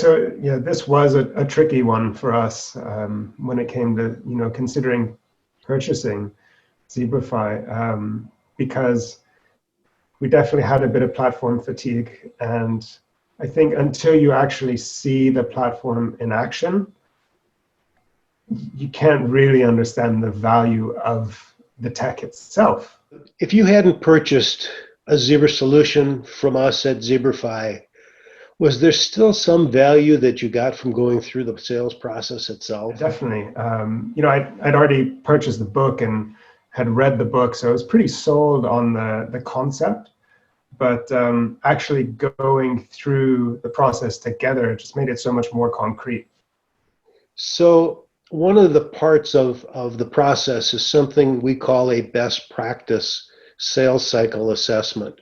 So yeah, this was a tricky one for us when it came to considering purchasing Zebrify, because we definitely had a bit of platform fatigue, and I think until you actually see the platform in action, you can't really understand the value of the tech itself. If you hadn't purchased a Zebra solution from us at Zebrify, was there still some value that you got from going through the sales process itself? Definitely. I'd already purchased the book and had read the book, so I was pretty sold on the concept. But actually going through the process together just made it so much more concrete. So one of the parts of the process is something we call a best practice sales cycle assessment.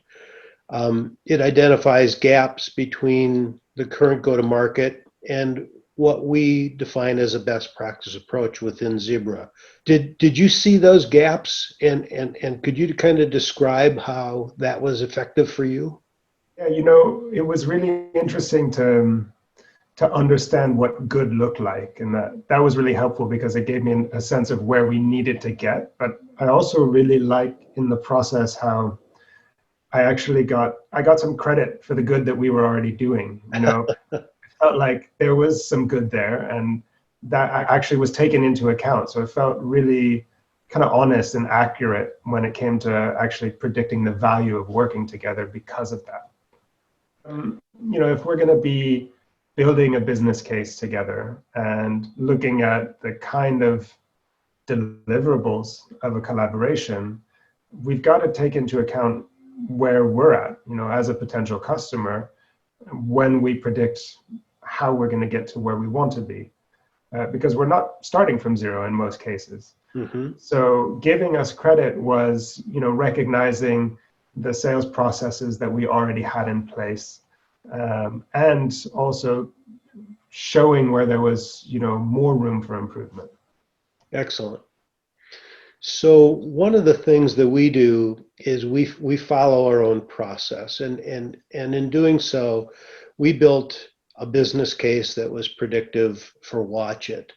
It identifies gaps between the current go-to-market and what we define as a best practice approach within Zebra. Did you see those gaps, and could you kind of describe how that was effective for you? Yeah, it was really interesting to understand what good looked like, and that was really helpful because it gave me a sense of where we needed to get. But I also really like in the process how I got some credit for the good that we were already doing. I felt like there was some good there, and that actually was taken into account. So it felt really kind of honest and accurate when it came to actually predicting the value of working together because of that. If we're going to be building a business case together and looking at the kind of deliverables of a collaboration, we've got to take into account where we're at, as a potential customer, when we predict how we're going to get to where we want to be, because we're not starting from zero in most cases. Mm-hmm. So giving us credit was, recognizing the sales processes that we already had in place, and also showing where there was, more room for improvement. Excellent. So one of the things that we do is we follow our own process, and in doing so, we built a business case that was predictive for Watch It,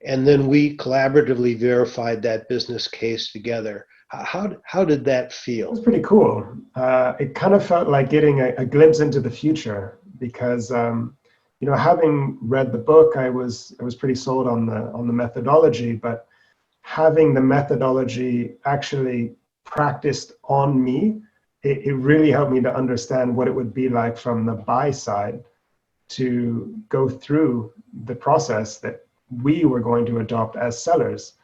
and then we collaboratively verified that business case together. How did that feel? It was pretty cool. It kind of felt like getting a glimpse into the future because, having read the book, I was pretty sold on the methodology, but having the methodology actually practiced on me, it really helped me to understand what it would be like from the buy side to go through the process that we were going to adopt as sellers.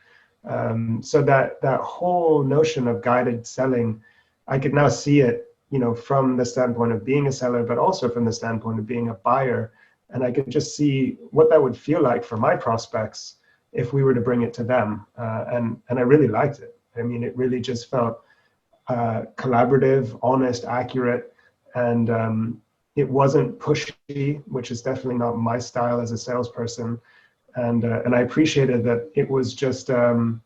So that whole notion of guided selling, I could now see it, from the standpoint of being a seller, but also from the standpoint of being a buyer. And I could just see what that would feel like for my prospects if we were to bring it to them. And I really liked it. I mean, it really just felt collaborative, honest, accurate, and it wasn't pushy, which is definitely not my style as a salesperson. And I appreciated that it was just an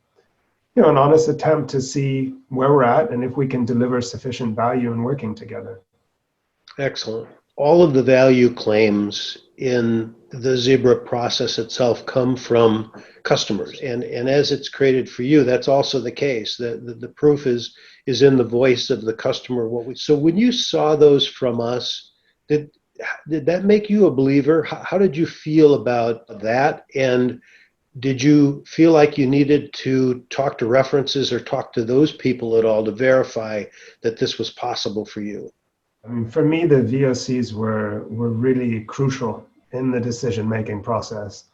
honest attempt to see where we're at and if we can deliver sufficient value in working together. Excellent. All of the value claims in the Zebra process itself come from customers, and as it's created for you, that's also the case. The proof is in the voice of the customer. So when you saw those from us, did that make you a believer? How did you feel about that? And did you feel like you needed to talk to references or talk to those people at all to verify that this was possible for you? I mean, for me, the VOCs were really crucial in the decision-making process.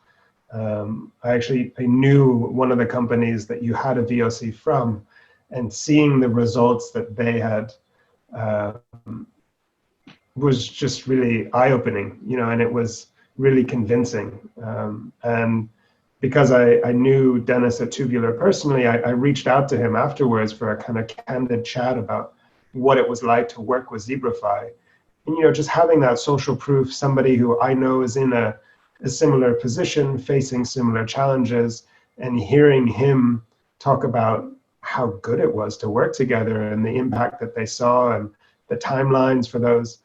I knew one of the companies that you had a VOC from, and seeing the results that they had was just really eye-opening, and it was really convincing. And because I knew Dennis at Tubular personally, I reached out to him afterwards for a kind of candid chat about what it was like to work with Zebrify. And, just having that social proof, somebody who I know is in a similar position, facing similar challenges, and hearing him talk about how good it was to work together and the impact that they saw and the timelines for those,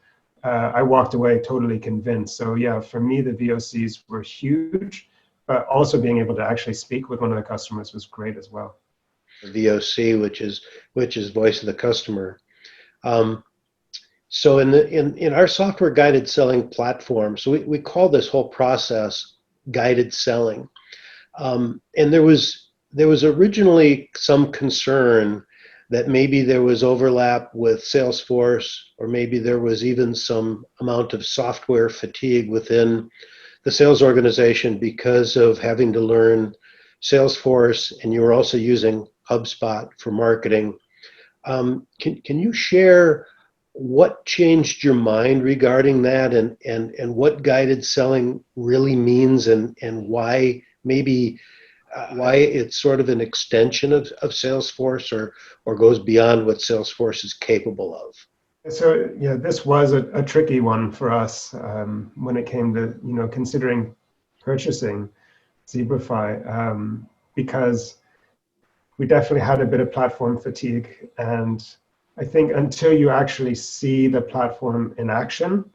I walked away totally convinced. So yeah, for me, the VOCs were huge, but also being able to actually speak with one of the customers was great as well. VOC, which is voice of the customer. Um, so in our software guided selling platform, so we call this whole process guided selling. And there was originally some concern that maybe there was overlap with Salesforce, or maybe there was even some amount of software fatigue within the sales organization because of having to learn Salesforce, and you were also using HubSpot for marketing. Can you share what changed your mind regarding that, and what guided selling really means, and why maybe why it's sort of an extension of Salesforce, or goes beyond what Salesforce is capable of? So yeah, this was a tricky one for us when it came to considering purchasing Zebrify, because we definitely had a bit of platform fatigue, and I think until you actually see the platform in action,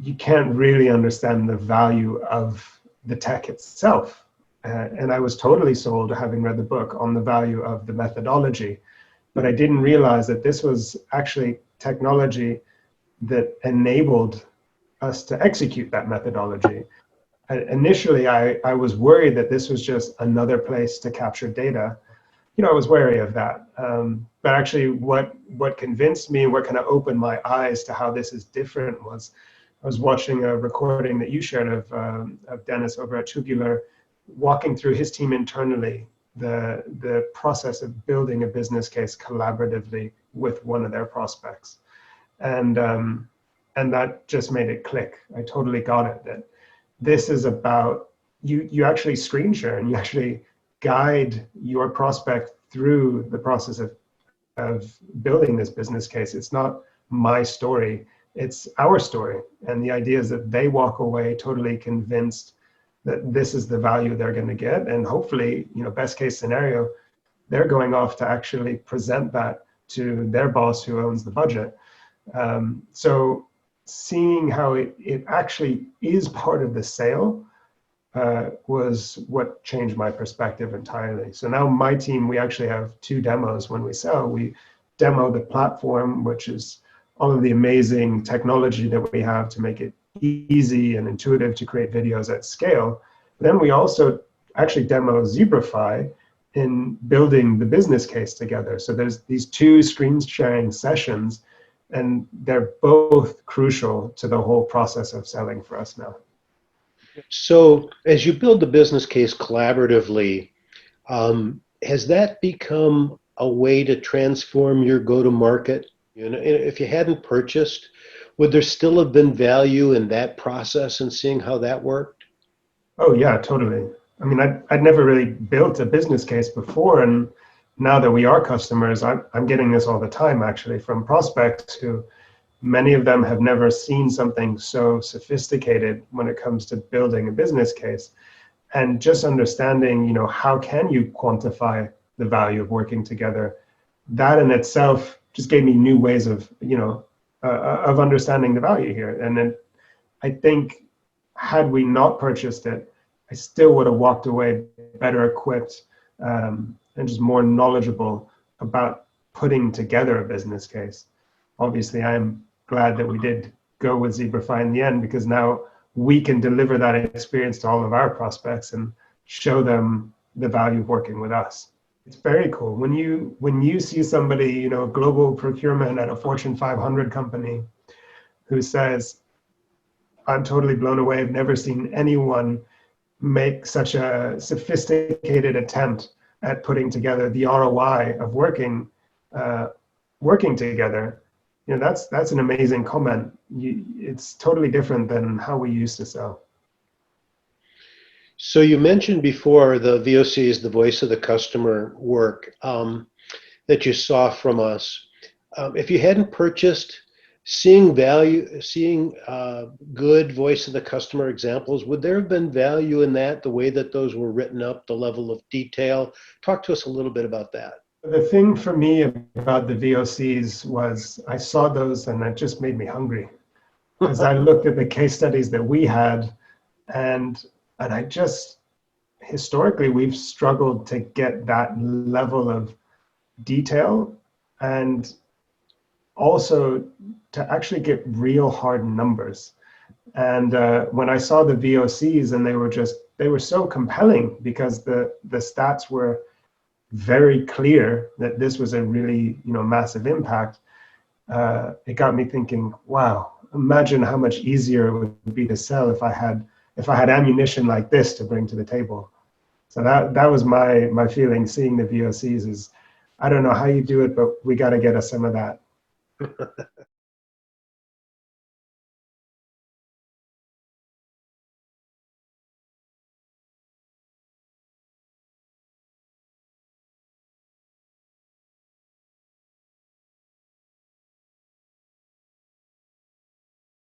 you can't really understand the value of the tech itself. And I was totally sold, having read the book, on the value of the methodology. But I didn't realize that this was actually technology that enabled us to execute that methodology. Initially, I was worried that this was just another place to capture data. I was wary of that. But actually, what convinced me, what kind of opened my eyes to how this is different, was I was watching a recording that you shared of Dennis over at Tubular, walking through his team internally, the process of building a business case collaboratively with one of their prospects, and that just made it click. I totally got it, that this is about you actually screen share, and you actually guide your prospect through the process of building this business case. It's not my story, it's our story. And the idea is that they walk away totally convinced that this is the value they're going to get. And hopefully, best case scenario, they're going off to actually present that to their boss who owns the budget. So seeing how it actually is part of the sale was what changed my perspective entirely. So now my team, we actually have 2 demos when we sell. We demo the platform, which is all of the amazing technology that we have to make it easy and intuitive to create videos at scale. Then we also actually demo Zebrify in building the business case together. So there's these 2 screen sharing sessions, and they're both crucial to the whole process of selling for us now. So as you build the business case collaboratively, has that become a way to transform your go-to-market? If you hadn't purchased, would there still have been value in that process and seeing how that worked? Oh yeah, totally. I mean, I'd never really built a business case before, and now that we are customers, I'm getting this all the time, actually, from prospects who, many of them have never seen something so sophisticated when it comes to building a business case. And just understanding, how can you quantify the value of working together? That in itself just gave me new ways of, of understanding the value here. And then I think had we not purchased it, I still would have walked away better equipped and just more knowledgeable about putting together a business case. Obviously, I'm glad that we did go with Zebrify in the end, because now we can deliver that experience to all of our prospects and show them the value of working with us. It's very cool when you see somebody, global procurement at a Fortune 500 company, who says, I'm totally blown away. I've never seen anyone make such a sophisticated attempt at putting together the ROI of working together. That's an amazing comment. It's totally different than how we used to sell. So you mentioned before the VOCs, the voice of the customer work that you saw from us. If you hadn't purchased, seeing good voice of the customer examples, would there have been value in that, the way that those were written up, the level of detail? Talk to us a little bit about that. The thing for me about the VOCs was I saw those and that just made me hungry because I looked at the case studies that we had, and I just historically we've struggled to get that level of detail, and also to actually get real hard numbers. And when I saw the VOCs, and they were so compelling because the stats were very clear that this was a really massive impact. It got me thinking, wow, imagine how much easier it would be to sell if I had ammunition like this to bring to the table. So that was my feeling seeing the VOCs is, I don't know how you do it, but we got to get us some of that.